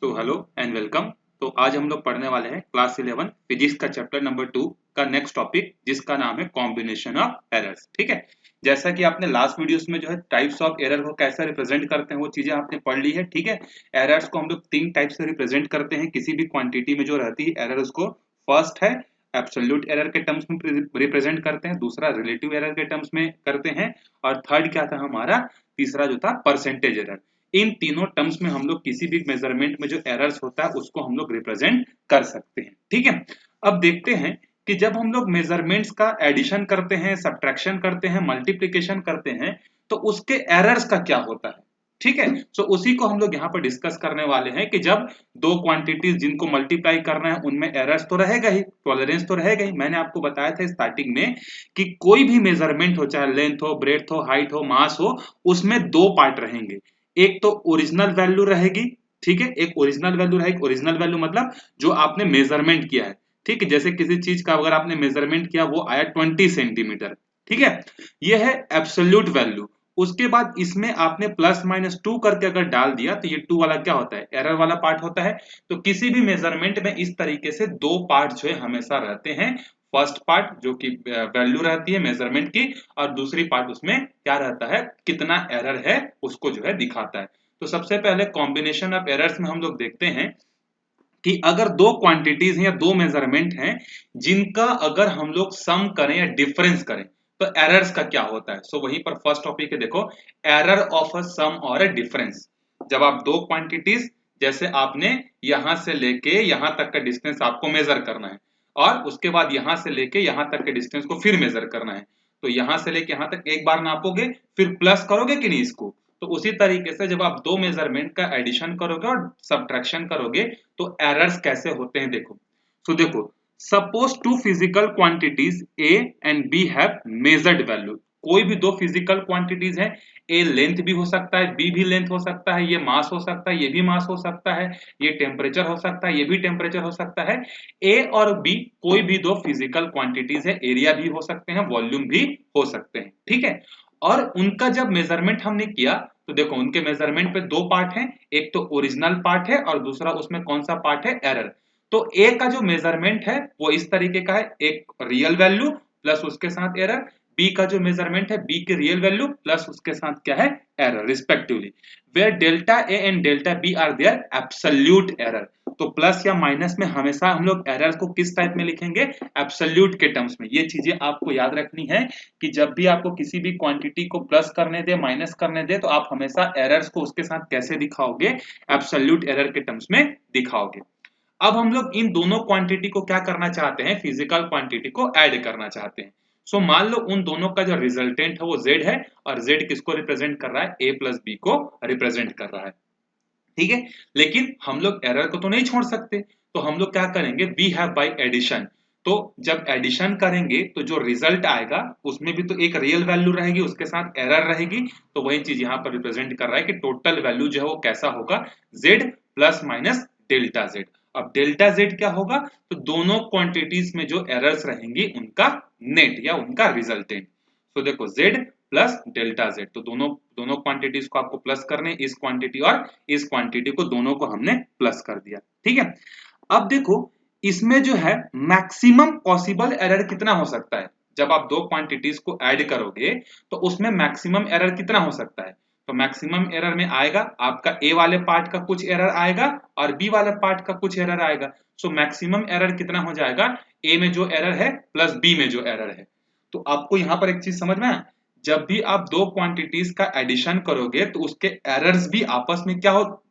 तो hello and welcome. तो आज हम लोग पढ़ने वाले हैं क्लास 11 फिजिक्स का चैप्टर नंबर 2 का नेक्स्ट टॉपिक, जिसका नाम है कॉम्बिनेशन ऑफ एरर्स। ठीक है, जैसा कि आपने लास्ट वीडियोस में जो है टाइप्स ऑफ एरर को कैसे रिप्रेजेंट करते हैं वो चीजें आपने पढ़ ली है। ठीक है, एरर्स को हम लोग तीन टाइप से रिप्रेजेंट करते हैं। किसी भी क्वांटिटी में जो रहती है एरर, उसको फर्स्ट है एब्सोल्यूट एरर के टर्म्स में रिप्रेजेंट करते हैं, दूसरा रिलेटिव एरर के टर्म्स में करते हैं, और थर्ड क्या था हमारा, तीसरा जो था परसेंटेज एरर। इन तीनों टर्म्स में हम लोग किसी भी मेजरमेंट में जो एरर्स होता है उसको हम लोग रिप्रेजेंट कर सकते हैं। ठीक है, अब देखते हैं कि जब हम लोग मेजरमेंट्स का एडिशन करते हैं, सब्ट्रैक्शन करते हैं, मल्टीप्लिकेशन करते हैं, तो उसके एरर्स का क्या होता है। ठीक है, सो उसी को हम लोग यहाँ पर डिस्कस करने वाले हैं कि जब दो क्वांटिटीज जिनको मल्टीप्लाई करना है उनमें एरर्स तो रहेगा ही, टॉलरेंस तो रहेगा ही। मैंने आपको बताया था स्टार्टिंग में कि कोई भी मेजरमेंट हो, चाहे लेंथ हो, ब्रेड्थ हो, हाइट हो, मास हो, उसमें दो पार्ट रहेंगे। एक तो ओरिजिनल वैल्यू रहेगी, ठीक है, एक ओरिजिनल वैल्यू रहेगी। ओरिजिनल वैल्यू मतलब जो आपने मेजरमेंट किया है। ठीक है, जैसे किसी चीज का अगर आपने मेजरमेंट किया, वो आया 20 सेंटीमीटर, ठीक है, यह है एब्सोल्यूट वैल्यू। उसके बाद इसमें आपने प्लस माइनस 2 करके अगर डाल दिया तो ये 2 वाला क्या होता है, एरर वाला पार्ट होता है। तो किसी भी मेजरमेंट में इस तरीके से दो पार्ट जो है हमेशा रहते हैं। फर्स्ट पार्ट जो कि वैल्यू रहती है मेजरमेंट की, और दूसरी पार्ट उसमें क्या रहता है, कितना एरर है उसको जो है दिखाता है। तो सबसे पहले कॉम्बिनेशन ऑफ एरर्स में हम लोग देखते हैं कि अगर दो क्वांटिटीज हैं या दो मेजरमेंट हैं जिनका अगर हम लोग सम करें या डिफरेंस करें तो एरर्स का क्या होता है। सो वहीं पर फर्स्ट टॉपिक है, देखो, एरर ऑफ अ सम और अ डिफरेंस। जब आप दो क्वांटिटीज, जैसे आपने यहां से लेके यहां तक का डिस्टेंस आपको मेजर करना है, और उसके बाद यहां से लेके यहां तक के डिस्टेंस को फिर मेजर करना है, तो यहां से लेके यहां तक एक बार नापोगे, फिर प्लस करोगे कि नहीं इसको। तो उसी तरीके से जब आप दो मेजरमेंट का एडिशन करोगे और सब्ट्रैक्शन करोगे तो एरर्स कैसे होते हैं, देखो। सो देखो, suppose two physical quantities A and B have measured value. कोई भी दो फिजिकल क्वांटिटीज है, ए लेंथ भी हो सकता है, बी भी लेंथ हो सकता है, ये मास हो सकता है, ये भी मास हो सकता है, ये टेम्परेचर हो सकता है, ये भी टेम्परेचर हो सकता है। ए और बी कोई भी दो फिजिकल क्वांटिटीज है, एरिया भी हो सकते हैं, वॉल्यूम भी हो सकते हैं। ठीक है, और उनका जब मेजरमेंट हमने किया तो देखो उनके मेजरमेंट पे दो पार्ट हैं, एक तो ओरिजिनल पार्ट है और दूसरा उसमें कौन सा पार्ट है, एरर। तो ए का जो मेजरमेंट है वो इस तरीके का है, एक रियल वैल्यू प्लस उसके साथ एरर। बी का जो मेजरमेंट है, बी की रियल वैल्यू प्लस उसके साथ क्या है, error respectively, where delta A and delta B are their absolute error. तो प्लस या माइनस में हमेशा हम लोग एरर को किस टाइप में लिखेंगे, एब्सोल्यूट के टर्म्स में। ये चीजें आपको याद रखनी है कि जब भी आपको किसी भी क्वांटिटी को प्लस करने दे, माइनस करने दे, तो आप हमेशा एरर्स को उसके साथ कैसे दिखाओगे, एब्सोल्यूट एरर के टर्म्स में दिखाओगे। अब हम लोग इन दोनों क्वांटिटी को क्या करना चाहते हैं, फिजिकल क्वांटिटी को ऐड करना चाहते हैं। सो मान लो उन दोनों का जो रिजल्टेंट है वो z है, और z किसको रिप्रेजेंट कर रहा है, a प्लस बी को रिप्रेजेंट कर रहा है। ठीक है, लेकिन हम लोग एरर को तो नहीं छोड़ सकते, तो हम लोग क्या करेंगे, वी हैव बाय एडिशन। तो जब एडिशन करेंगे तो जो रिजल्ट आएगा उसमें भी तो एक रियल वैल्यू रहेगी, उसके साथ एरर रहेगी। तो वही चीज यहाँ पर रिप्रेजेंट कर रहा है कि टोटल वैल्यू जो है वो कैसा होगा, z plus minus delta z। अब डेल्टा z क्या होगा, तो दोनों क्वांटिटीज में जो एरर्स रहेंगी उनका नेट या उनका रिजल्टेंट। तो देखो z प्लस डेल्टा z, तो दोनों दोनों क्वांटिटीज को आपको प्लस करने, इस क्वांटिटी और इस क्वांटिटी को दोनों को हमने प्लस कर दिया। ठीक है, अब देखो इसमें जो है मैक्सिमम पॉसिबल एरर कितना हो सकता है। जब आप दो क्वांटिटीज को ऐड करोगे तो उसमें मैक्सिमम एरर कितना हो सकता है। तो मैक्सिमम एरर में आएगा आपका ए वाले पार्ट का कुछ एरर आएगा और बी वाले पार्ट का कुछ एरर आएगा। सो मैक्सिमम एरर कितना हो जाएगा, ए में जो एरर है प्लस बी में जो एरर है। तो आपको यहां पर एक चीज समझ में आया, जब भी आप दो क्वांटिटीज का एडिशन करोगे तो उसके एरर्स भी आपस में क्या हो,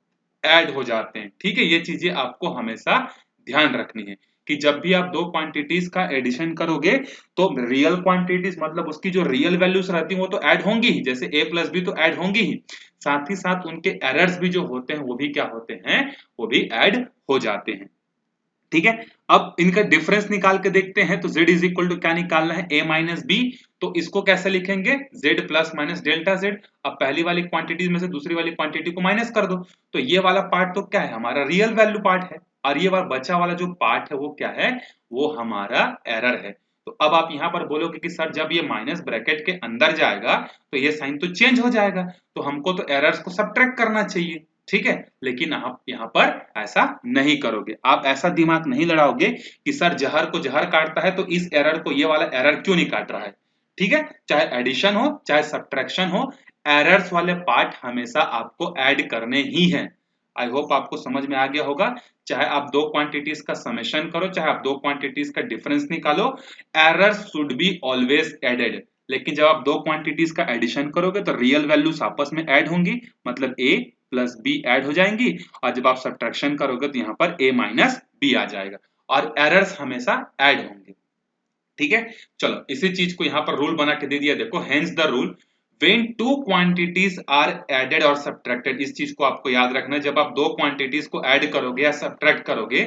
ऐड हो जाते हैं। ठीक है, ये चीजें आपको हमेशा ध्यान रखनी है कि जब भी आप दो क्वांटिटीज का एडिशन करोगे तो रियल क्वांटिटीज मतलब उसकी जो रियल वैल्यूज रहती हैं वो तो ऐड होंगी ही, जैसे a प्लस बी तो ऐड होंगी ही, साथ ही साथ उनके एरर्स भी जो होते हैं वो भी क्या होते हैं, वो भी ऐड हो जाते हैं। ठीक है, अब इनका डिफरेंस निकाल के देखते हैं। तो z इज इक्वल टू क्या निकालना है, a माइनस बी। तो इसको कैसे लिखेंगे, z plus minus delta z। अब पहली वाली क्वांटिटी में से दूसरी वाली क्वांटिटी को माइनस कर दो, तो ये वाला पार्ट तो क्या है, हमारा रियल वैल्यू पार्ट है, और ये वाला बचा वाला जो पार्ट है वो क्या है, वो हमारा एरर है। तो अब आप यहां पर बोलोगे कि सर जब ये माइनस ब्रैकेट के अंदर जाएगा तो ये साइन तो चेंज हो जाएगा, तो हमको तो एरर्स को सब्ट्रैक्ट करना चाहिए। ठीक है, लेकिन आप यहाँ पर ऐसा नहीं करोगे, आप ऐसा दिमाग नहीं लड़ाओगे कि सर जहर को जहर काटता है तो इस एरर को ये वाला एरर क्यों नहीं काट रहा है। ठीक है, चाहे एडिशन हो चाहे सब्ट्रैक्शन हो, एरर्स वाले पार्ट हमेशा आपको ऐड करने ही हैं। आई होप आपको समझ में आ गया होगा। चाहे आप दो क्वांटिटीज का समेशन करो, चाहे आप दो क्वांटिटीज का डिफरेंस निकालो, errors should be always added. लेकिन जब आप दो क्वांटिटीज का एडिशन करोगे तो रियल वैल्यूज आपस में ऐड होंगी, मतलब a प्लस बी ऐड हो जाएंगी, और जब आप सब्ट्रैक्शन करोगे तो यहाँ पर a माइनस बी आ जाएगा, और एरर्स हमेशा ऐड होंगे। ठीक है, चलो इसी चीज को यहाँ पर रूल बना के दे दिया, देखो hence the rule when two quantities are added or subtracted। इस चीज को आपको याद रखना है, जब आप दो क्वांटिटीज को ऐड करोगे या सब्ट्रैक्ट करोगे,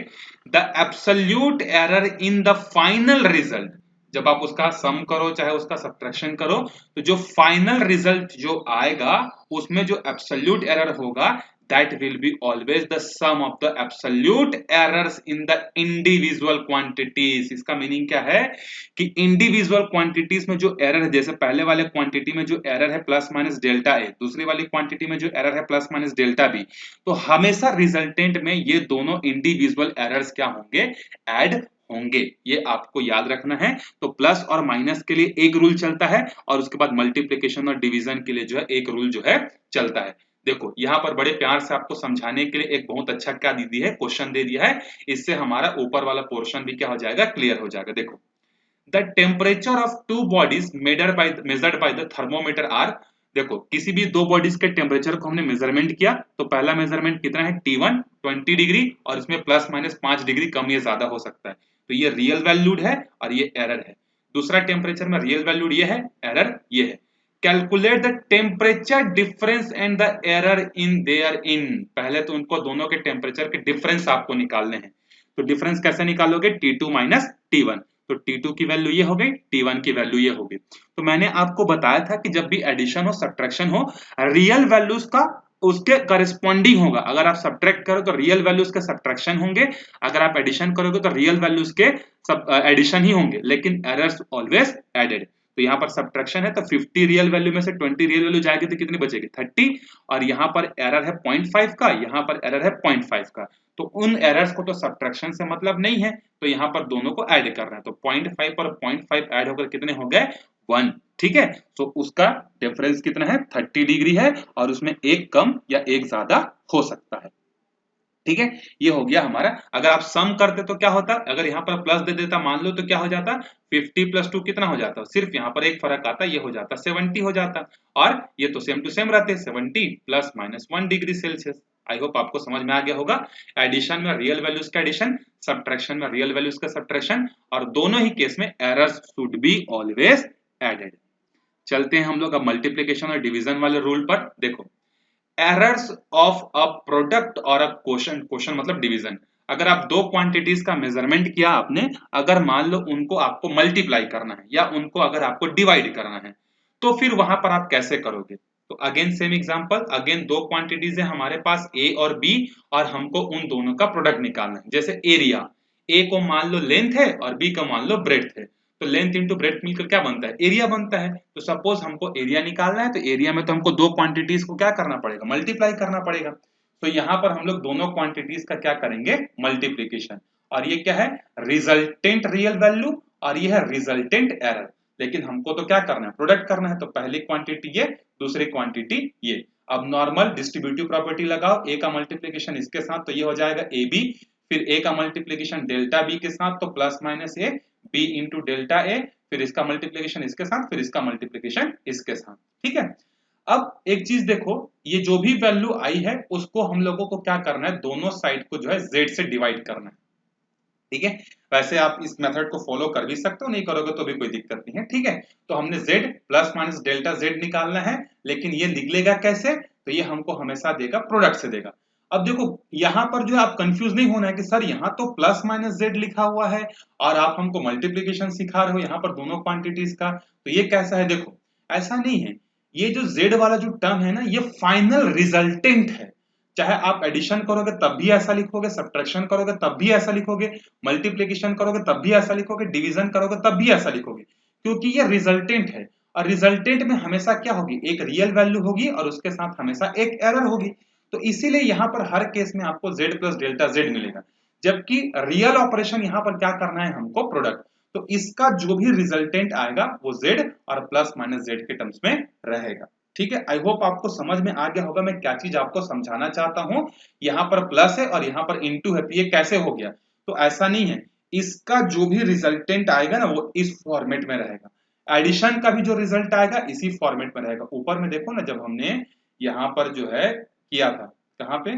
the absolute error in the final result, जब आप उसका सम करो चाहे उसका सब्ट्रैक्शन करो, तो जो फाइनल रिजल्ट जो आएगा उसमें जो एब्सोल्यूट एरर होगा, that will be always the sum of the absolute errors in the individual quantities। इसका मीनिंग क्या है कि इंडिविजुअल क्वांटिटीज में जो एरर है, जैसे पहले वाले क्वांटिटी में जो एरर है प्लस माइनस डेल्टा ए, दूसरी वाली क्वांटिटी में जो एरर है प्लस माइनस डेल्टा बी, तो हमेशा रिजल्टेंट में ये दोनों इंडिविजुअल एरर्स क्या होंगे, ऐड होंगे। ये आपको याद रखना है। तो प्लस और माइनस के लिए एक रूल चलता है, और उसके बाद मल्टीप्लिकेशन और डिवीजन के लिए जो है एक रूल जो है चलता है। देखो यहाँ पर बड़े प्यार से आपको समझाने के लिए एक बहुत अच्छा क्या दे दी है, क्वेश्चन दे दिया है, इससे हमारा ऊपर वाला पोर्शन भी क्या हो जाएगा, क्लियर हो जाएगा। देखो, the temperature of two bodies measured by the thermometer are. देखो किसी भी दो बॉडीज के टेम्परेचर को हमने मेजरमेंट किया, तो पहला मेजरमेंट कितना है T1 20 डिग्री, और इसमें प्लस माइनस 5 डिग्री कम या ज्यादा हो सकता है, तो ये रियल वैल्यूड है और ये एरर है। दूसरा टेम्परेचर में रियल वैल्यूड ये है, एरर ये है। Calculate the temperature difference and the error in their in. पहले तो उनको दोनों के टेम्परेचर के डिफरेंस आपको निकालने हैं, तो डिफरेंस कैसे निकालोगे, T2 माइनस T1, तो T2 की वैल्यू ये हो गई, T1 की वैल्यू ये हो गई। तो मैंने आपको बताया था कि जब भी एडिशन हो सब्ट्रैक्शन हो, रियल वैल्यूज का उसके करस्पॉन्डिंग होगा। अगर आप सब्ट्रैक्ट करो तो रियल वैल्यूज के सब्ट्रैक्शन होंगे, अगर आप एडिशन करोगे तो रियल वैल्यूज के एडिशन ही होंगे, लेकिन एरर्स ऑलवेज एडेड। तो यहाँ पर सब्ट्रैक्शन है तो 50 रियल वैल्यू में से 20 रियल वैल्यू जाएगी तो कितनी बचेगी, 30, और यहाँ पर एरर है 0.5 का, यहाँ पर एरर है 0.5 का, तो उन एरर्स को तो सब्ट्रैक्शन से मतलब नहीं है, तो यहाँ पर दोनों को ऐड कर रहे हैं, तो 0.5 और 0.5 ऐड होकर कितने हो गए, 1। ठीक है, तो उसका डिफरेंस कितना है, 30 डिग्री है, और उसमें एक कम या एक ज्यादा हो सकता है। ठीक है, ये हो गया हमारा। अगर आप सम करते तो क्या होता, अगर यहाँ पर प्लस दे देता मान लो, तो क्या हो जाता, 50 प्लस 2 कितना हो जाता, सिर्फ यहाँ पर एक फर्क आता, ये हो जाता 70 हो जाता, और ये तो सेम टू सेम रहते 70 plus minus 1 degree Celsius. I hope आपको समझ में आ गया होगा। एडिशन में रियल वैल्यूज का एडिशन, सब्ट्रैक्शन में रियल वैल्यूज का सब्ट्रैक्शन, और दोनों ही केस में errors should be always added. चलते हैं हम लोग अब मल्टीप्लिकेशन और डिवीजन वाले रूल पर। देखो, एरर्स ऑफ अ प्रोडक्ट और अ क्वोशंट, क्वोशंट मतलब डिवीजन। अगर आप दो क्वांटिटीज का मेजरमेंट किया आपने, अगर मान लो उनको आपको मल्टीप्लाई करना है या उनको अगर आपको डिवाइड करना है, तो फिर वहां पर आप कैसे करोगे। तो अगेन सेम एग्जांपल, अगेन दो क्वांटिटीज है हमारे पास A और B, और हमको उन दोनों का प्रोडक्ट निकालना है। जैसे एरिया, A को मान लो लेंथ है और B को मान लो ब्रेड्थ है, तो लेंथ इंटू ब्रेड्थ मिलकर क्या बनता है, एरिया बनता है। तो सपोज हमको एरिया निकालना है, तो एरिया में तो हमको दो क्वांटिटीज को क्या करना पड़ेगा, मल्टीप्लाई करना पड़ेगा। तो यहाँ पर हम लोग दोनों क्वांटिटीज का क्या करेंगे, मल्टीप्लीकेशन, और ये क्या है, रिजल्टेंट रियल वैल्यू, और ये है रिजल्टेंट एरर। लेकिन हमको तो क्या करना है, प्रोडक्ट करना है, तो पहली क्वांटिटी ये, दूसरी क्वांटिटी ये। अब नॉर्मल डिस्ट्रीब्यूटिव प्रॉपर्टी लगाओ, ए का मल्टीप्लीकेशन इसके साथ तो ये हो जाएगा ए बी, फिर ए का मल्टीप्लीकेशन डेल्टा बी के साथ तो plus minus A b into delta A, फिर इसका मल्टीप्लीकेशन इसके साथ, फिर इसका मल्टीप्लीकेशन इसके साथ। ठीक है, अब एक चीज देखो, ये जो भी वैल्यू आई है उसको हम लोगों को क्या करना है, दोनों साइड को जो है z से डिवाइड करना है। ठीक है, वैसे आप इस मेथड को फॉलो कर भी सकते हो, नहीं करोगे तो भी कोई दिक्कत नहीं है। ठीक है, तो हमने z plus minus delta z निकालना है, लेकिन ये लिख लेगा कैसे, तो ये हमको हमेशा देगा प्रोडक्ट से देगा। अब देखो यहाँ पर जो है आप कंफ्यूज नहीं होना है कि सर यहाँ तो प्लस माइनस z लिखा हुआ है और आप हमको मल्टीप्लिकेशन सिखा रहे हो यहाँ पर दोनों क्वांटिटीज का, तो ये कैसा है। देखो ऐसा नहीं है, ये जो z वाला जो टर्म है ना, ये फाइनल रिजल्टेंट है। चाहे आप एडिशन करोगे तब भी ऐसा लिखोगे, सब्ट्रैक्शन करोगे तब भी ऐसा लिखोगे, मल्टीप्लिकेशन करोगे तब भी ऐसा लिखोगे, डिवीजन करोगे तब भी ऐसा लिखोगे, क्योंकि ये रिजल्टेंट है। और रिजल्टेंट में हमेशा क्या होगी, एक रियल वैल्यू होगी और उसके साथ हमेशा एक एरर होगी। तो इसीलिए यहाँ पर हर केस में आपको z प्लस डेल्टा z मिलेगा, जबकि रियल ऑपरेशन यहाँ पर क्या करना है हमको, प्रोडक्ट। तो इसका जो भी रिजल्टेंट आएगा वो z और प्लस माइनस z के टर्म्स में रहेगा। ठीक है, आई होप आपको समझ में आ गया होगा मैं क्या चीज आपको समझाना चाहता हूं। यहाँ पर प्लस है और यहाँ पर इनटू है, तो ये कैसे हो गया, तो ऐसा नहीं है, इसका जो भी रिजल्टेंट आएगा ना वो इस फॉर्मेट में रहेगा, एडिशन का भी जो रिजल्ट आएगा इसी फॉर्मेट में रहेगा। ऊपर में देखो ना, जब हमने यहाँ पर जो है किया था, कहाँ पे,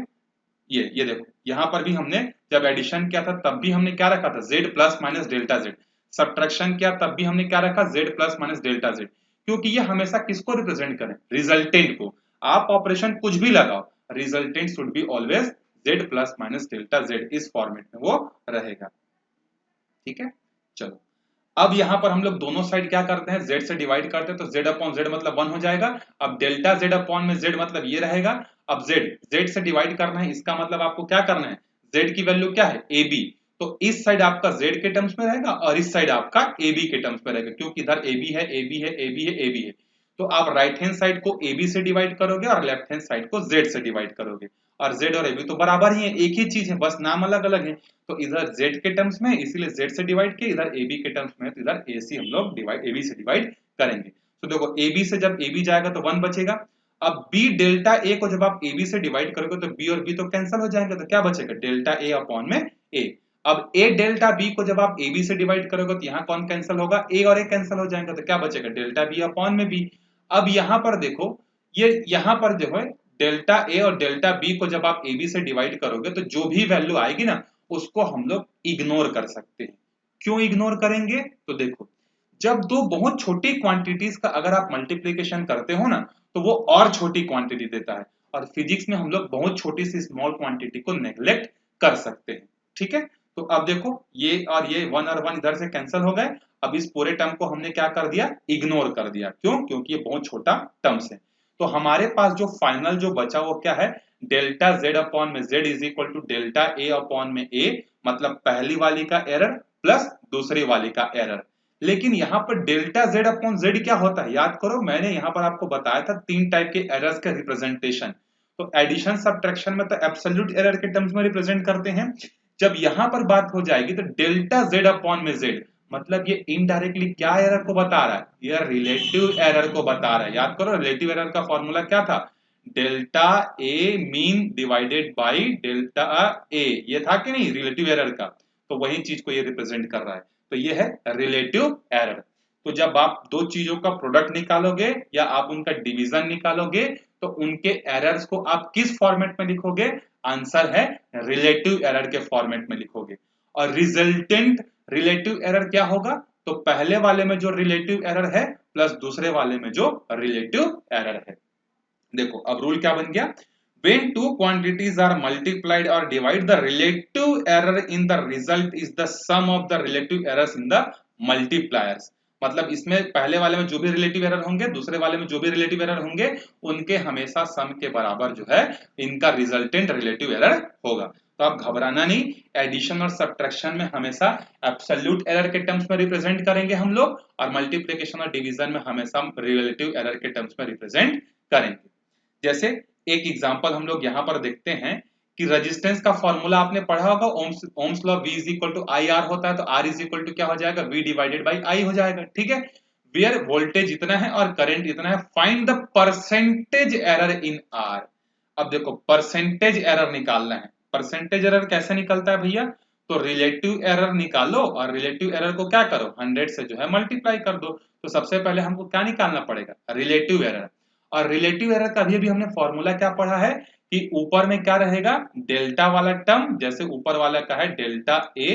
ये देखो, यहाँ पर भी हमने जब एडिशन किया था तब भी हमने क्या रखा था, z plus minus delta z। Subtraction किया तब भी हमने क्या रखा, z plus minus delta z, क्योंकि ये हमेशा किसको रिप्रेजेंट करें, रिजल्टेंट को। आप ऑपरेशन कुछ भी लगाओ, resultant should be always z plus minus delta z, इस फॉर्मेट में वो रहेगा। ठीक है, चलो अब यहाँ पर हम लोग दोनों साइड क्या करते हैं, z से डिवाइड करते हैं, तो z अपॉन z मतलब 1 हो जाएगा। अब डेल्टा z अपॉन में z मतलब ये रहेगा। अब z से डिवाइड करना है, इसका मतलब आपको क्या करना है, z की वैल्यू क्या है, ab, तो इस साइड आपका z के टर्म्स में रहेगा और इस साइड आपका ab के टर्म्स में रहेगा, क्योंकि इधर ab है, ab है, ab है, ab है। तो आप राइट हैंड साइड को ab से डिवाइड करोगे और लेफ्ट हैंड साइड को z से डिवाइड करोगे, और z और ab तो बराबर ही है, एक ही चीज है, बस नाम अलग अलग है। तो इधर z के टर्म्स में इसीलिए z से डिवाइड किया, इधर ab के टर्म्स में तो इधर ac हम लोग डिवाइड ab से डिवाइड करेंगे। तो देखो ab से जब ab जाएगा तो 1 बचेगा। अब b डेल्टा a को जब आप ab से डिवाइड करोगे तो b और b तो कैंसिल हो जाएंगे, तो क्या बचेगा, डेल्टा a अपॉन में a। अब a डेल्टा b को जब आप ab से डिवाइड करोगे तो यहाँ कौन कैंसिल होगा, a और a कैंसिल हो जाएंगे, तो क्या बचेगा, डेल्टा b अपॉन में b। अब यहाँ पर देखो, ये यहाँ पर जो है डेल्टा a और डेल्टा b को जब आप ab से डिवाइड करोगे तो जो भी वैल्यू आएगी ना उसको हम लोग इग्नोर कर सकते हैं। क्यों इग्नोर करेंगे, तो देखो, जब दो बहुत छोटी क्वांटिटीज का अगर आप मल्टीप्लिकेशन करते हो ना तो वो और छोटी क्वांटिटी देता है, और फिजिक्स में हम लोग बहुत छोटी सी स्मॉल क्वांटिटी को नेग्लेक्ट कर सकते हैं। ठीक है, तो अब देखो ये और ये 1 और 1 इधर से कैंसिल हो गए। अब इस पूरे टर्म को हमने क्या कर दिया, इग्नोर कर दिया। क्यों, क्योंकि ये बहुत छोटा टर्म्स है। तो हमारे पास जो फाइनल जो बचा वो क्या है, डेल्टा z अपॉन में z is equal to delta a upon में a, मतलब पहली वाली का एरर प्लस दूसरी वाली का एरर। लेकिन यहाँ पर डेल्टा z अपॉन z क्या होता है, याद करो, मैंने यहाँ पर आपको बताया था 3 टाइप के एरर्स का रिप्रेजेंटेशन। तो एडिशन सब्ट्रैक्शन में तो एब्सोल्यूट एरर के टर्म्स में रिप्रेजेंट करते हैं। जब यहाँ पर बात हो जाएगी तो डेल्टा z अपॉन में z, मतलब ये इनडायरेक्टली क्या एरर को बता रहा है, ये रिलेटिव एरर को बता रहा है। याद करो रिलेटिव एरर का फॉर्मूला क्या था, delta A mean divided by delta A, ये था कि नहीं रिलेटिव एरर का, तो वही चीज को ये रिप्रेजेंट कर रहा है। तो ये है रिलेटिव एरर। तो जब आप दो चीजों का प्रोडक्ट निकालोगे या आप उनका डिवीजन निकालोगे तो उनके एरर्स को आप किस फॉर्मेट में लिखोगे, आंसर है रिलेटिव एरर के फॉर्मेट में लिखोगे। और रिजल्टेंट रिलेटिव एरर क्या होगा, तो पहले वाले में जो रिलेटिव एरर है प्लस दूसरे वाले में जो रिलेटिव एरर है। देखो अब रूल क्या बन गया, when two quantities are multiplied or divide, the relative error in the result is the sum of the relative errors in the multipliers। मतलब इसमें पहले वाले में जो भी रिलेटिव एरर होंगे दूसरे वाले में जो भी रिलेटिव एरर होंगे उनके हमेशा सम के बराबर जो है इनका रिजल्टेंट रिलेटिव एरर होगा। तो आप घबराना नहीं, एडिशन और सब्ट्रैक्शन में हमेशा एब्सोल्यूट एरर के टर्म्स में रिप्रेजेंट करेंगे हम लोग, और मल्टीप्लिकेशन और डिवीजन में हमेशा रिलेटिव एरर के टर्म्स में रिप्रेजेंट करेंगे। जैसे एक एग्जांपल हम लोग यहाँ पर देखते हैं कि रेजिस्टेंस का फॉर्मूला आपने पढ़ा होगा, Ohm's law V is equal to I R होता है, तो R इज इक्वल टू क्या हो जाएगा, V डिवाइडेड बाई I हो जाएगा। ठीक है, वेयर वोल्टेज इतना है और करंट इतना है, find the percentage error in R। अब देखो परसेंटेज एरर निकालना है, परसेंटेज एरर कैसे निकलता है भैया, तो रिलेटिव एरर निकालो और रिलेटिव एरर को क्या करो 100 से जो है मल्टीप्लाई कर दो। तो सबसे पहले हमको क्या निकालना पड़ेगा, रिलेटिव एरर। और रिलेटिव एरर का भी हमने फॉर्मूला क्या पढ़ा है कि ऊपर में क्या रहेगा, डेल्टा वाला टर्म, जैसे ऊपर वाला का है डेल्टा ए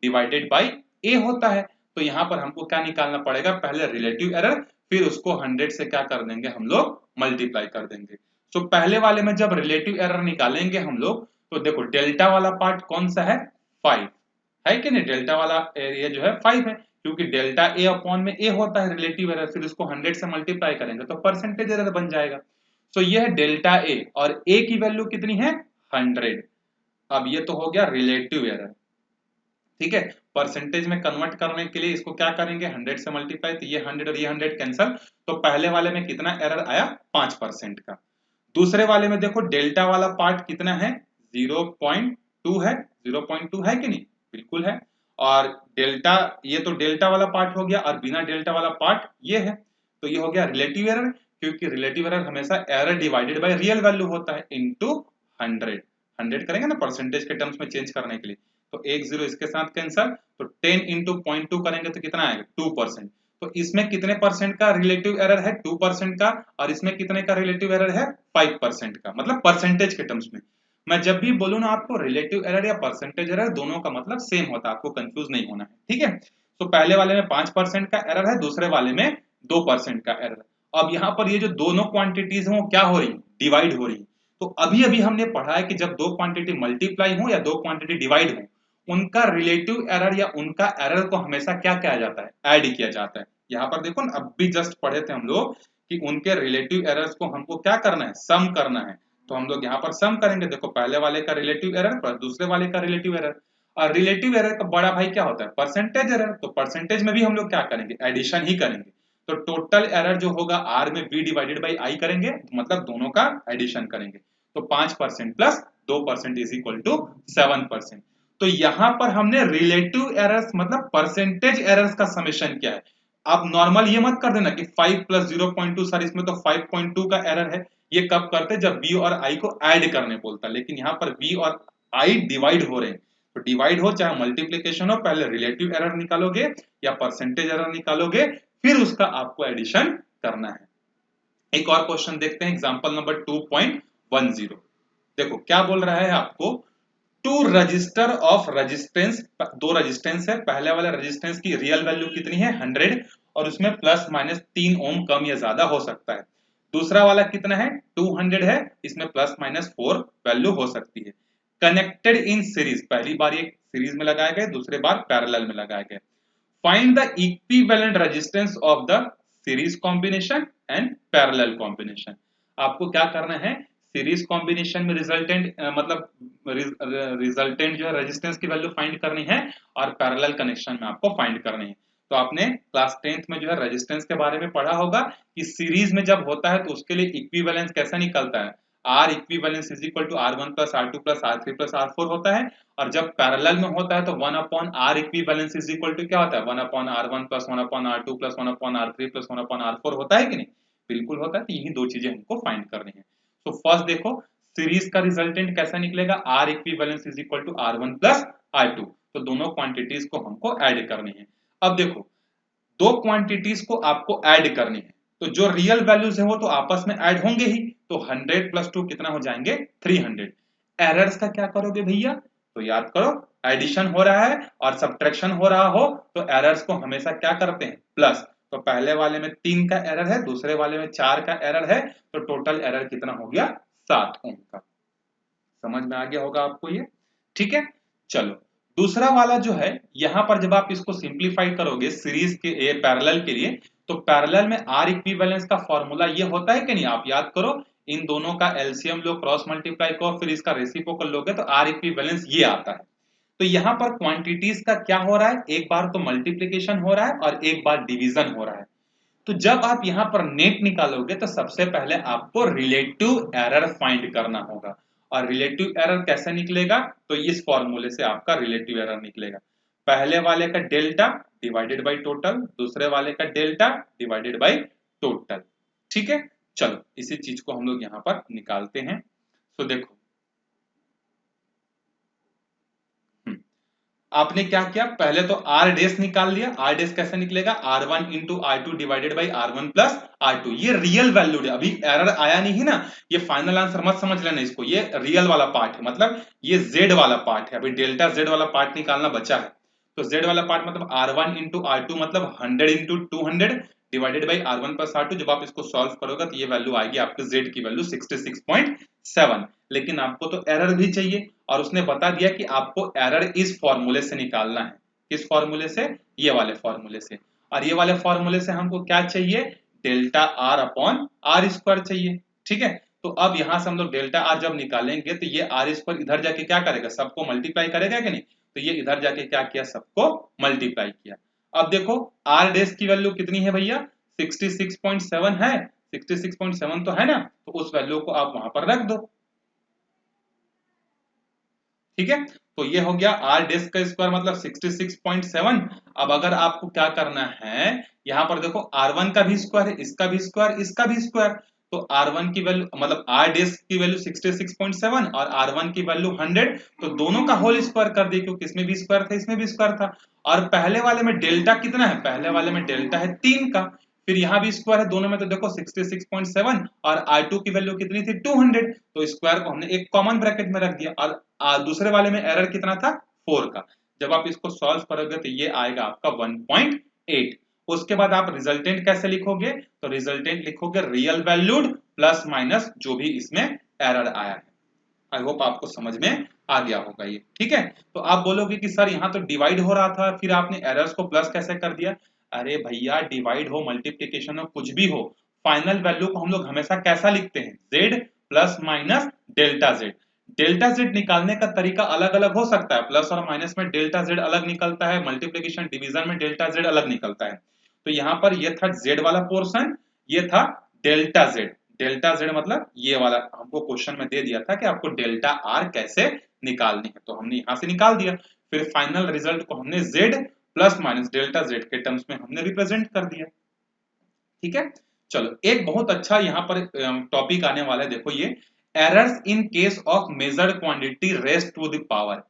डिवाइडेड बाई ए होता है, तो यहाँ पर हमको क्या निकालना पड़ेगा, पहले रिलेटिव एरर फिर उसको 100 से क्या कर देंगे हम लोग मल्टीप्लाई कर देंगे। तो पहले वाले में जब रिलेटिव एरर निकालेंगे हम लोग तो देखो डेल्टा वाला पार्ट कौन सा है, 5 है कि नहीं, डेल्टा वाला एरिया जो है 5 है, क्योंकि डेल्टा ए अपॉन में ए होता है रिलेटिव एरर, फिर उसको 100 से मल्टीप्लाई करेंगे तो परसेंटेज एरर बन जाएगा। तो ये है डेल्टा ए और ए की वैल्यू कितनी है 100। अब ये तो हो गया रिलेटिव एरर। ठीक है, परसेंटेज में कन्वर्ट करने के लिए इसको क्या करेंगे 100 से मल्टीप्लाई, तो ये 100 और ये 100 कैंसल, तो पहले वाले में कितना एरर आया 5% का। दूसरे वाले में देखो डेल्टा वाला पार्ट कितना है, 0.2 है, 0.2 है कि नहीं, बिल्कुल है। और डेल्टा, ये तो डेल्टा वाला पार्ट हो गया, और बिना डेल्टा वाला पार्ट ये है, तो ये हो गया रिलेटिव एरर, क्योंकि रिलेटिव एरर हमेशा error divided by real value होता है, इनटू 100, 100 करेंगे ना परसेंटेज के टर्म्स में चेंज करने के लिए, तो एक जीरो इसके साथ कैंसल, तो 10 इंटू 0.2 करेंगे तो कितना आएगा, 2%। तो इसमें कितने परसेंट का रिलेटिव एरर है, 2% का, और इसमें कितने का रिलेटिव एरर है, 5% का, मतलब परसेंटेज के टर्म्स में। मैं जब भी बोलूं ना आपको रिलेटिव एरर या परसेंटेज एरर, दोनों का मतलब सेम होता है, आपको कंफ्यूज नहीं होना है, ठीक है। तो पहले वाले में 5% का एरर है, दूसरे वाले में 2% का एरर। अब यहाँ पर ये जो दोनों क्वांटिटीज हैं वो क्या हो रही, डिवाइड हो रही। तो अभी अभी हमने पढ़ा है कि जब दो क्वांटिटी मल्टीप्लाई हो या दो क्वांटिटी डिवाइड हो, उनका रिलेटिव एरर या उनका एरर को हमेशा क्या किया जाता है, ऐड किया जाता है। यहाँ पर देखो ना, अब भी जस्ट पढ़े थे हम लोग कि उनके रिलेटिव एरर्स को हमको क्या करना है, सम करना है। तो हम लोग यहाँ पर सम करेंगे, देखो पहले वाले का रिलेटिव एरर प्लस दूसरे वाले का रिलेटिव एरर, और रिलेटिव एरर का बड़ा भाई क्या होता है, परसेंटेज एरर। तो परसेंटेज में भी हम लोग क्या करेंगे, एडिशन ही करेंगे। तो टोटल एरर जो होगा आर में बी डिवाइडेड बाई आई करेंगे, मतलब दोनों का एडिशन करेंगे। तो 5% प्लस 2% इज इक्वल टू 7%। तो यहां पर हमने रिलेटिव एरर्स मतलब परसेंटेज एरर्स का समेशन किया है। आप नॉर्मल ये मत कर देना कि 5 प्लस 0.2, सर इसमें तो 5.2 का एरर है। ये कब करते, जब बी और आई को ऐड करने बोलता है, लेकिन यहाँ पर बी और आई डिवाइड हो रहे हैं। तो डिवाइड हो चाहे मल्टीप्लीकेशन हो, पहले रिलेटिव एरर निकालोगे या परसेंटेज एरर निकालोगे, फिर उसका आपको एडिशन करना है। एक और क्वेश्चन देखते हैं, एग्जांपल नंबर 2.10। देखो क्या बोल रहा है आपको, टू रजिस्टर ऑफ रेजिस्टेंस, दो रेजिस्टेंस है, पहले वाले रेजिस्टेंस की रियल वैल्यू कितनी है 100, और उसमें प्लस माइनस 3 ओम कम या ज्यादा हो सकता है। दूसरा वाला कितना है 200 है, इसमें प्लस माइनस 4 वैल्यू हो सकती है। कनेक्टेड इन सीरीज, पहली बार ये सीरीज में लगाए गए, दूसरे बार पैरेलल में लगाए गए। Find the equivalent resistance of the series combination and parallel combination. आपको क्या करना है, सीरीज कॉम्बिनेशन में रिजल्टेंट मतलब रिजल्टेंट जो है रेजिस्टेंस की वैल्यू फाइंड करनी है, और पैरेलल कनेक्शन में आपको फाइंड करनी है। तो आपने क्लास 10th में जो है रेजिस्टेंस के बारे में पढ़ा होगा कि सीरीज में जब होता है तो उसके लिए इक्विवेलेंस कैसा निकलता है, R equivalence is equal to R1 plus R2 plus R3 plus R4 होता है। और जब पैरेलल में होता है तो 1 upon R equivalence is equal to क्या होता है, 1 upon R1 plus 1 upon R2 plus 1 upon R3 plus 1 upon R4 होता है कि नहीं, बिल्कुल होता है। तो यही दो चीजें हमको फाइंड करनी है। तो फर्स्ट देखो सीरीज का रिजल्टेंट कैसा निकलेगा, R equivalence is equal to R1 plus R2। तो दोनों क्वांटिटीज को हमको ऐड करनी है। अब देखो दो क्वांटिटीज को आपको ऐड करनी है, तो जो रियल वैल्यूज है वो तो आपस में ऐड होंगे ही। तो 100 प्लस 2 कितना हो जाएंगे 300। एरर्स का क्या करोगे भैया, तो याद करो एडिशन हो रहा है और सब्ट्रैक्शन हो रहा हो तो एरर्स को हमेशा क्या करते हैं, प्लस। तो पहले वाले में 3 का एरर है, दूसरे वाले में 4 का एरर है, तो टोटल एरर कितना हो गया 7 ओम का। समझ में आ गया होगा आपको ये, ठीक है। चलो दूसरा वाला जो है, यहां पर जब आप इसको सिंप्लीफाई करोगे सीरीज के पैरेलल के लिए, तो पैरेलल में आर इक्विवेलेंस का फॉर्मूला ये होता है कि नहीं, आप याद करो। इन दोनों का एलसीएम लो, क्रॉस मल्टीप्लाई करो, फिर इसका रेसिप्रोकल लोगे तो आर इक्विवेलेंस ये आता है। तो यहां पर क्वांटिटीज का क्या हो रहा है, एक बार तो मल्टीप्लीकेशन हो रहा है और एक बार डिवीजन हो रहा है। तो जब आप यहां पर नेट निकालोगे तो सबसे पहले आपको रिलेटिव एरर फाइंड करना होगा। और रिलेटिव एरर कैसे निकलेगा, तो इस फॉर्मूले से आपका रिलेटिव एरर निकलेगा। पहले वाले का डेल्टा डिवाइडेड बाई टोटल, दूसरे वाले का डेल्टा डिवाइडेड बाई टोटल, ठीक है। चलो इसी चीज को हम लोग यहां पर निकालते हैं। तो देखो आपने क्या किया, पहले तो आर डेस निकाल लिया। आर डेस कैसे निकलेगा, R1 into R2 divided by R1 plus R2। ये रियल वैल्यू है, अभी एरर आया नहीं ना, ये फाइनल आंसर मत समझ लेना इसको, ये रियल वाला पार्ट है, मतलब ये Z वाला पार्ट है। अभी डेल्टा Z वाला पार्ट निकालना बचा है। तो Z वाला पार्ट मतलब R1 इंटू R2 मतलब 100 into 200 divided by R1 plus R2। जब आप इसको सॉल्व करोगे तो ये वैल्यू आएगी आपके Z की वैल्यू 66.7। लेकिन आपको तो एरर भी चाहिए, और उसने बता दिया कि आपको एरर इस फॉर्मूले से निकालना है। किस फॉर्मूले से, ये वाले फॉर्मूले से। और ये वाले फॉर्मूले से हमको क्या चाहिए, delta R upon R square चाहिए, ठीक है। तो अब यहां से हम लोग डेल्टा आर जब निकालेंगे तो ये आर स्क्वायर इधर जाके क्या करेगा, सबको मल्टीप्लाई करेगा कि नहीं। तो ये इधर जाके क्या किया, सबको मल्टीप्लाई किया। अब देखो आर डेस की वैल्यू कितनी है भैया 66.7 है, 66.7 तो है ना, तो उस वैल्यू को आप वहां पर रख दो। ठीक है, तो ये हो गया r डैश का स्क्वायर मतलब 66.7। अब अगर आपको क्या करना है, यहां पर देखो r1 का भी स्क्वायर है, इसका भी स्क्वायर, इसका भी स्क्वायर, तो r1 की वैल्यू मतलब r डैश की वैल्यू 66.7 और r1 की वैल्यू 100, तो दोनों का होल स्क्वायर कर दिए क्योंकि इसमें भी स्क्वायर था इसमें भी स्क्वायर था। और पहले वाले में डेल्टा कितना है, पहले वाले में डेल्टा है 3 का, फिर यहाँ भी स्क्वायर है दोनों में, तो देखो 66.7 और r2 की वैल्यू कितनी थी 200, तो स्क्वायर को हमने एक कॉमन ब्रैकेट में रख दिया। और दूसरे वाले में एरर कितना था 4 का। जब आप इसको सॉल्व करोगे तो ये आएगा आपका 1.8। उसके बाद आप रिजल्टेंट कैसे लिखोगे, तो रिजल्टेंट लिखोगे रियल वैल्यूड प्लस माइनस जो भी इसमें एरर आया है। आई होप आपको समझ में आ गया होगा ये। ठीक है, तो आप बोलोगे कि सर यहाँ तो डिवाइड हो रहा था फिर आपने एरर्स को प्लस कैसे कर दिया। अरे भैया डिवाइड हो मल्टीप्लिकेशन हो कुछ भी हो, फाइनल वैल्यू को हम लोग हमेशा कैसा लिखते हैं, z plus minus delta z। Delta z निकालने का तरीका अलग अलग हो सकता है, प्लस और माइनस में डेल्टा z अलग निकलता है, मल्टीप्लिकेशन डिवीजन में डेल्टा z अलग निकलता है। तो यहाँ पर ये था z वाला पोर्शन, ये था डेल्टा z। डेल्टा z मतलब ये वाला हमको क्वेश्चन में दे दिया था कि आपको डेल्टा आर कैसे निकालनी है, तो हमने यहां से निकाल दिया। फिर फाइनल रिजल्ट को हमने z plus minus delta z के टर्म्स में हमने रिप्रेजेंट कर दिया। ठीक है, चलो एक बहुत अच्छा यहाँ पर टॉपिक आने वाला है, देखो ये errors in case of measured quantity raised to the power.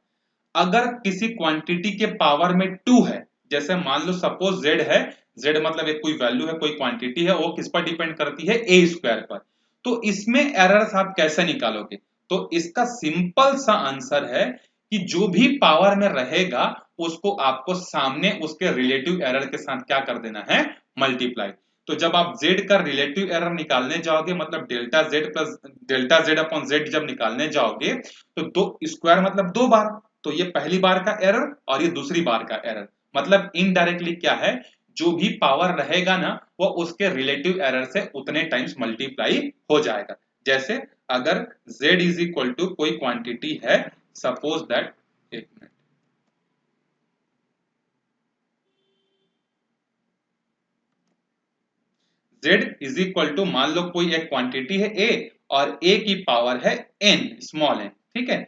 अगर किसी क्वांटिटी के पावर में 2 है, जैसे मान लो सपोज z है, z मतलब एक कोई वैल्यू है कोई क्वांटिटी है, वो किस पर डिपेंड करती है a स्क्वायर पर, तो इसमें एरर्स आप कैसे निकालोगे। तो इसका सिंपल सा आंसर है कि जो भी पावर में रहेगा उसको आपको सामने उसके रिलेटिव एरर के साथ क्या कर देना है, मल्टीप्लाई। तो जब आप z का रिलेटिव एरर निकालने जाओगे मतलब delta z plus delta z upon z जब निकालने जाओगे तो दो स्क्वायर मतलब 2 बार, तो ये पहली बार का एरर और ये दूसरी बार का एरर, मतलब इनडायरेक्टली क्या है, जो भी पावर रहेगा ना वो उसके रिलेटिव एरर से उतने टाइम्स मल्टीप्लाई हो जाएगा। जैसे अगर z इज इक्वल टू कोई क्वांटिटी है, सपोज दैट, एक minute, z is equal to मान लो कोई एक क्वांटिटी है a और a की पावर है n, स्मॉल n। ठीक है,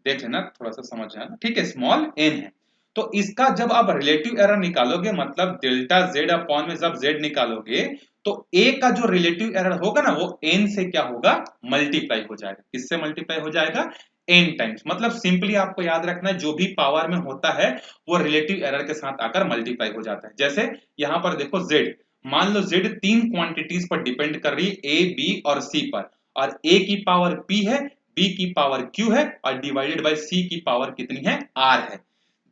देख लेना थोड़ा सा समझ जाना, ठीक है, स्मॉल n है। तो इसका जब आप रिलेटिव एरर निकालोगे मतलब डेल्टा z अपॉन में जब z निकालोगे तो a का जो रिलेटिव एरर होगा ना वो n से क्या होगा, मल्टीप्लाई हो जाएगा। किससे मल्टीप्लाई हो जाएगा, n टाइम्स। मतलब सिंपली आपको याद रखना है जो भी पावर में होता है वो रिलेटिव एरर के साथ आकर मल्टीप्लाई हो जाता है। जैसे यहां पर देखो z, मान लो z 3 क्वांटिटीज पर डिपेंड कर रही है a b और c पर, और a की पावर p है, b की पावर q है और डिवाइडेड बाय c की पावर कितनी है, r है।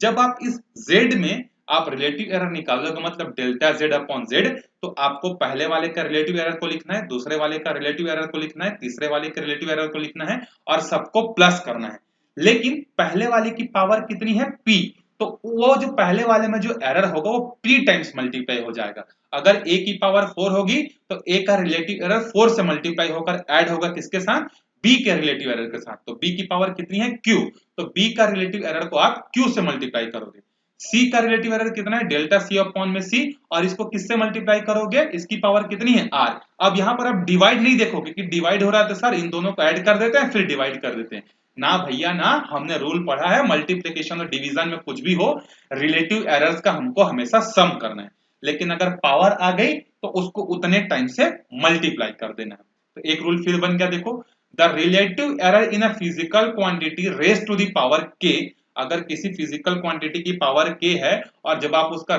जब आप इस z में आप रिलेटिव एरर निकालोगे मतलब डेल्टा z अपॉन z, तो आपको पहले वाले का रिलेटिव एरर को लिखना है, दूसरे वाले का रिलेटिव एरर को लिखना है, तीसरे वाले का रिलेटिव एरर को लिखना है और सबको प्लस करना है। लेकिन पहले वाले की पावर कितनी है p, तो वो जो पहले वाले में जो एरर होगा वो p टाइम्स मल्टीप्लाई हो जाएगा। अगर a की पावर 4 होगी तो a का रिलेटिव एरर 4 से मल्टीप्लाई होकर ऐड होगा किसके साथ, b के रिलेटिव एरर के साथ। तो b की पावर कितनी है q, तो b का रिलेटिव एरर को आप q से मल्टीप्लाई करोगे। c का रिलेटिव एरर कितना है, डेल्टा c अपॉन में c, और इसको किससे मल्टीप्लाई करोगे, इसकी पावर कितनी है r। अब यहां पर आप डिवाइड नहीं देखोगे कि डिवाइड हो रहा है तो सर इन दोनों को ऐड कर देते हैं फिर डिवाइड कर देते हैं, ना भैया ना, हमने रूल पढ़ा है मल्टीप्लिकेशन और डिवीजन में कुछ भी हो रिलेटिव एरर्स का हमको हमेशा सम करना है, लेकिन अगर पावर आ गई तो उसको उतने टाइम से मल्टीप्लाई कर देना है। तो एक रूल फिर बन गया, देखो the relative error in a physical quantity raised to the power k। अगर किसी फिजिकल क्वांटिटी की पावर k है और जब आप उसका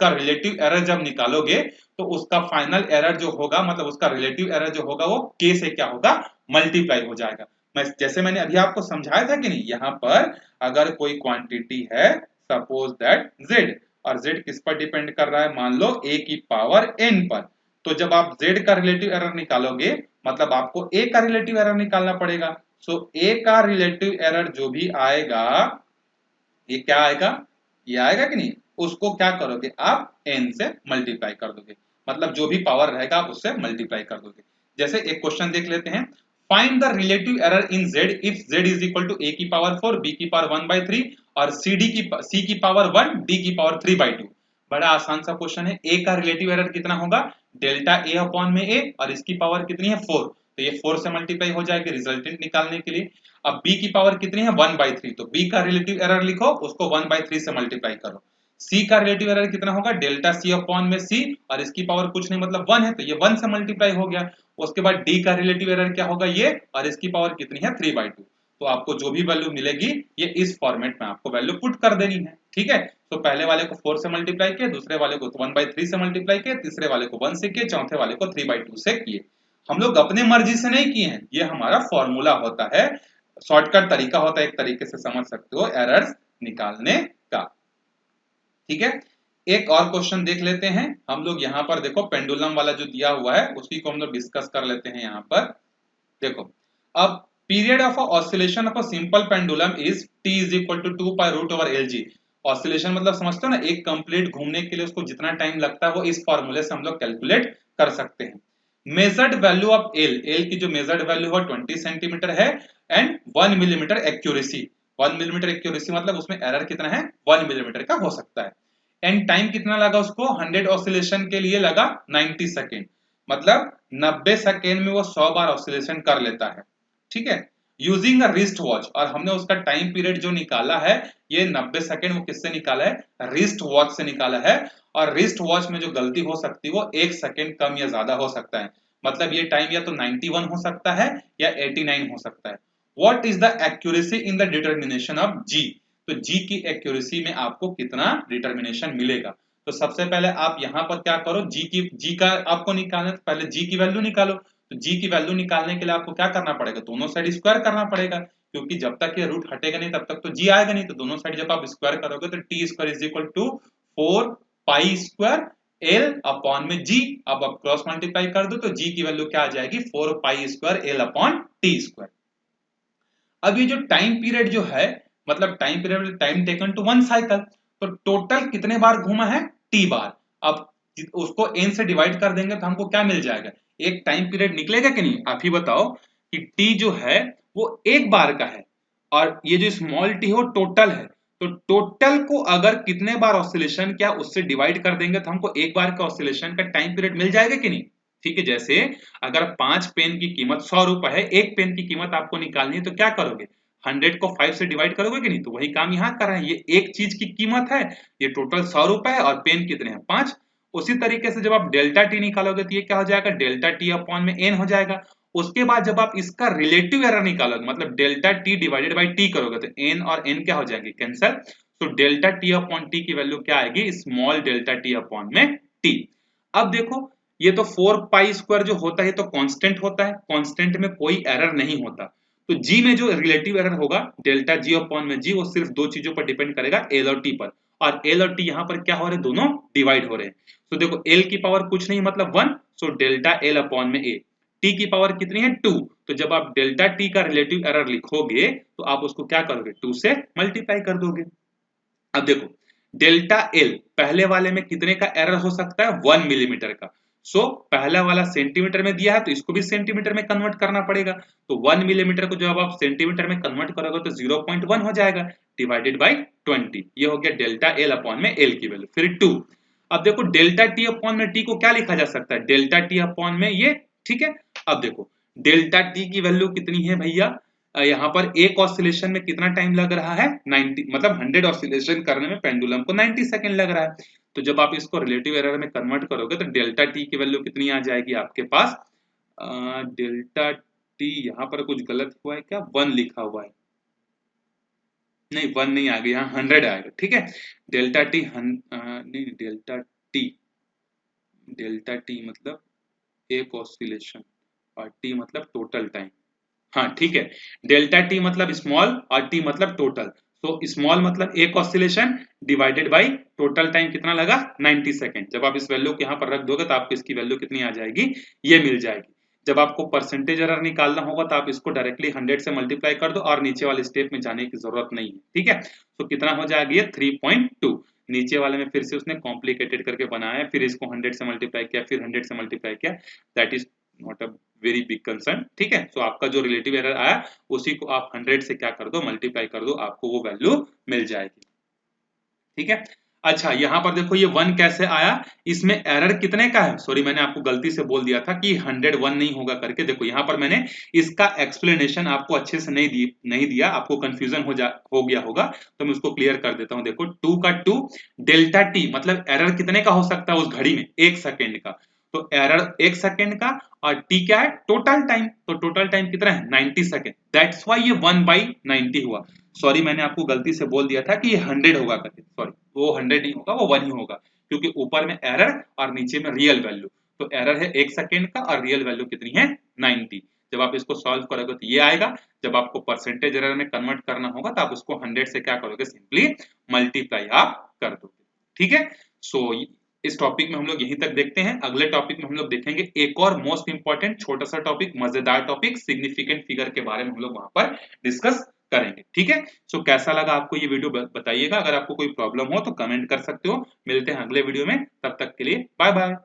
रिलेटिव एरर जब निकालोगे तो उसका फाइनल एरर जो होगा मतलब उसका रिलेटिव एरर जो होगा वो k से क्या होगा, मल्टीप्लाई हो जाएगा। मैं जैसे मैंने अभी आपको समझाया था कि नहीं, यहाँ पर अगर कोई क्वांटिटी है सपोज दैट z, और z किस पर डिपेंड कर रहा है, मान लो a की पावर n पर, तो जब आप z का रिलेटिव एरर निकालोगे मतलब आपको a का रिलेटिव एरर निकालना पड़ेगा। सो a का रिलेटिव एरर जो भी आएगा ये क्या आएगा, ये आएगा कि नहीं, उसको क्या करोगे आप n से मल्टीप्लाई कर दोगे, मतलब जो भी पावर रहेगा आप उससे मल्टीप्लाई कर दोगे। जैसे एक क्वेश्चन देख लेते हैं, find the relative error in z if z is equal to a की पावर 4 b की पावर 1/3 और c की पावर 1 d की पावर 3/2। बड़ा आसान सा क्वेश्चन है, a का रिलेटिव एरर कितना होगा, डेल्टा ए अपॉन में ए और इसकी पावर कितनी है 4, तो ये 4 से मल्टीप्लाई हो जाएगी रिजल्टेंट निकालने के लिए। अब b की पावर कितनी है 1/3, तो b का रिलेटिव एरर लिखो, उसको 1/3 से मल्टीप्लाई करो। c का रिलेटिव एरर कितना होगा डेल्टा c अपॉन में c और इसकी पावर कुछ नहीं मतलब 1 है, तो ये 1 से मल्टीप्लाई हो गया। उसके बाद d का रिलेटिव एरर क्या होगा ये, और इसकी पावर कितनी है 3/2। तो आपको जो भी वैल्यू मिलेगी ये इस फॉर्मेट में आपको वैल्यू पुट कर देनी है, ठीक है। तो पहले वाले को 4 से मल्टीप्लाई किया, दूसरे वाले को 1/3 से मल्टीप्लाई किया, तीसरे वाले को 1 से किए, चौथे वाले को 3/2 से किए। हम लोग अपने मर्जी से नहीं किए हैं, ये हमारा फॉर्मूला होता है, शॉर्टकट तरीका होता है, एक तरीके से समझ सकते हो एरर्स निकालने का, ठीक है। एक और क्वेश्चन देख लेते हैं हम लोग। यहाँ पर देखो पेंडुलम वाला जो दिया हुआ है उसी को हम लोग डिस्कस कर लेते हैं। यहाँ पर देखो, अब period of oscillation of a simple pendulum is t is equal to 2π√LG। Oscillation मतलब समझते हो ना, एक कंप्लीट घूमने के लिए उसको जितना टाइम लगता है वो इस फॉर्मूले से हम लोग कैलकुलेट कर सकते हैं। Measured value of L, L की जो मेजर्ड वैल्यू है 20 सेंटीमीटर है and 1 millimetre accuracy. 1 millimetre accuracy मतलब उसमें एरर कितना है 1 मिलीमीटर का हो सकता है। एंड टाइम कितना लगा उसको 100 ऑसिलेशन के लिए लगा 90 सेकेंड, मतलब 90 सेकेंड में वो 100 बार ऑसिलेशन कर लेता है, ठीक है। यूजिंग अ रिस्ट वॉच, और हमने उसका टाइम पीरियड जो निकाला है ये 90 सेकेंड वो किससे निकाला है रिस्ट वॉच से निकाला है। और रिस्ट वॉच में जो गलती हो सकती है वो 1 सेकेंड कम या ज्यादा हो सकता है, मतलब ये टाइम या तो 91 हो सकता है या 89 हो सकता है। What is the accuracy in the determination of जी, तो जी की एक्यूरेसी में आपको कितना डिटर्मिनेशन मिलेगा। तो सबसे पहले आप यहाँ पर क्या करो, जी का आपको निकालना है, तो पहले जी की वैल्यू निकालो। तो जी की वैल्यू निकालने के लिए आपको क्या करना पड़ेगा, दोनों साइड स्क्वायर करना पड़ेगा, क्योंकि जब तक ये रूट हटेगा नहीं तब तक तो जी आएगा नहीं। तो दोनों साइड जब आप स्क्वायर करोगे तो T square is equal to 4π² L upon में जी। अब आप क्रॉस मल्टीप्लाई कर दो तो जी की वैल्यू क्या आ जाएगी 4π² एल अपॉन टी स्क्वायर। अब ये जो टाइम पीरियड जो है, मतलब time period time taken to 1 cycle, तो टोटल कितने बार घूमा है टी बार। अब उसको n से डिवाइड कर देंगे तो हमको क्या मिल जाएगा, एक टाइम पीरियड निकलेगा कि नहीं। आप ही बताओ कि टी जो है वो एक बार का है और ये जो स्मॉल टी हो टोटल है, तो टोटल को अगर कितने बार ऑसिलेशन किया उससे डिवाइड कर देंगे तो हमको एक बार का ऑसिलेशन का टाइम पीरियड मिल जाएगा कि नहीं। ठीक है, जैसे अगर 5 पेन की कीमत 100 रुपए है, एक पेन की कीमत आपको निकालनी है तो क्या करोगे 100 को 5 से डिवाइड करोगे कि नहीं। तो वही काम यहाँ कर रहे हैं, ये एक चीज की कीमत है, ये टोटल 100 रुपए है और पेन कितने हैं 5। उसी तरीके से जब आप डेल्टा टी निकालोगे तो ये क्या हो जाएगा डेल्टा टी अपॉन में एन हो जाएगा। उसके बाद जब आप इसका रिलेटिव एरर निकालोगे मतलब delta T divided by T करोगे तो एन और एन क्या हो जाएंगे कैंसल। तो डेल्टा टी अपॉन टी की वैल्यू क्या आएगी स्मॉल डेल्टा टी अपॉन में टी। अब देखो ये तो 4π² जो होता है तो कांस्टेंट होता है, कांस्टेंट में कोई एरर नहीं होता। तो जी में जो रिलेटिव एरर होगा डेल्टा जी अपॉन में जी वो सिर्फ दो चीजों पर डिपेंड करेगा एल और टी पर, और एल और टी यहाँ पर क्या हो रहे हैं दोनों डिवाइड हो रहे हैं। तो देखो एल की पावर कुछ नहीं मतलब 1, सो डेल्टा एल अपॉन में ए। टी की पावर कितनी है 2, तो जब आप डेल्टा टी का रिलेटिव एरर लिखोगे तो आप उसको क्या करोगे 2 से मल्टीप्लाई कर दोगे। अब देखो डेल्टा एल पहले वाले में कितने का एरर हो सकता है 1 मिलीमीटर का। सो पहला वाला सेंटीमीटर में दिया है तो इसको भी सेंटीमीटर में कन्वर्ट करना पड़ेगा। तो 1 मिलीमीटर को जब आप सेंटीमीटर में कन्वर्ट करोगे तो 0.1 हो जाएगा डिवाइडेड बाई 20। ये हो गया डेल्टा एल अपॉन में एल की वैल्यू, फिर 2। अब देखो डेल्टा टी अपॉन में टी को क्या लिखा जा सकता है डेल्टा टी अपॉन में ये, ठीक है। अब देखो डेल्टा टी की वैल्यू कितनी है भैया, यहाँ पर एक ऑसिलेशन में कितना टाइम लग रहा है 90, मतलब 100 ऑसिलेशन करने में पेंडुलम को 90 सेकंड लग रहा है। तो जब आप इसको रिलेटिव एरर में कन्वर्ट करोगे तो डेल्टा टी की वैल्यू कितनी आ जाएगी आपके पास, डेल्टा टी यहाँ पर कुछ गलत हुआ है क्या 1 लिखा हुआ है, नहीं 1 नहीं आ गया यहाँ 100 आएगा, ठीक है। डेल्टा टी नहीं डेल्टा टी मतलब एक ऑसिलेशन और टी मतलब टोटल टाइम, हाँ ठीक है। डेल्टा टी मतलब स्मॉल और टी मतलब टोटल। तो स्मॉल मतलब एक oscillation divided by total time कितना लगा 90 सेकंड। जब आप इस वैल्यू को यहाँ पर रख दोगे तो आपको इसकी वैल्यू कितनी आ जाएगी ये मिल जाएगी। जब आपको परसेंटेज एरर निकालना होगा तो आप इसको डायरेक्टली 100 से मल्टीप्लाई कर दो और नीचे वाले स्टेप में जाने की जरूरत नहीं है, ठीक है। तो कितना हो जाएगा ये 3.2। नीचे वाले में फिर से उसने कॉम्प्लिकेटेड करके बनाया, फिर इसको 100 से मल्टीप्लाई किया, फिर 100 से मल्टीप्लाई किया, that is not a very big concern, ठीक है। तो आपका जो रिलेटिव एरर आया उसी को आप 100 से क्या कर दो मल्टीप्लाई कर दो, आपको वो वैल्यू मिल जाएगी, ठीक है। अच्छा यहाँ पर देखो ये 1 कैसे आया, इसमें एरर कितने का है, सॉरी मैंने आपको गलती से बोल दिया था कि 101 नहीं होगा करके। देखो यहाँ पर मैंने इसका एक्सप्लेनेशन आपको अच्छे से नहीं दिया, आपको कंफ्यूजन हो गया होगा, तो मैं उसको क्लियर कर देता हूँ। देखो 2 का 2 डेल्टा टी मतलब एरर कितने का हो सकता है उस घड़ी में, 1 सेकेंड का, तो एरर 1 सेकेंड का, और टी क्या है, टोटल टाइम, तो टोटल टाइम कितना है 90 सेकेंड, दैट्स व्हाई ये 1/90 हुआ। सॉरी मैंने आपको गलती से बोल दिया था कि ये 100 होगा करके, सॉरी वो 100 नहीं होगा, वो 1 ही होगा, क्योंकि ऊपर में एरर और नीचे में रियल वैल्यू। तो एरर है 1 सेकेंड का और रियल वैल्यू कितनी है 90। जब आप इसको सॉल्व करोगे तो ये आएगा। जब आपको परसेंटेज एरर में कन्वर्ट करना होगा तो आप उसको 100 से क्या करोगे, सिंपली मल्टीप्लाई आप कर दोगे। ठीक है, सो इस टॉपिक में हम लोग यहीं तक देखते हैं। अगले टॉपिक में हम लोग देखेंगे एक और मोस्ट इंपॉर्टेंट छोटा सा टॉपिक, मजेदार टॉपिक, सिग्निफिकेंट फिगर के बारे में हम लोग वहां पर डिस्कस करेंगे। ठीक है, सो कैसा लगा आपको ये वीडियो बताइएगा। अगर आपको कोई प्रॉब्लम हो तो कमेंट कर सकते हो। मिलते हैं अगले वीडियो में, तब तक के लिए बाय बाय।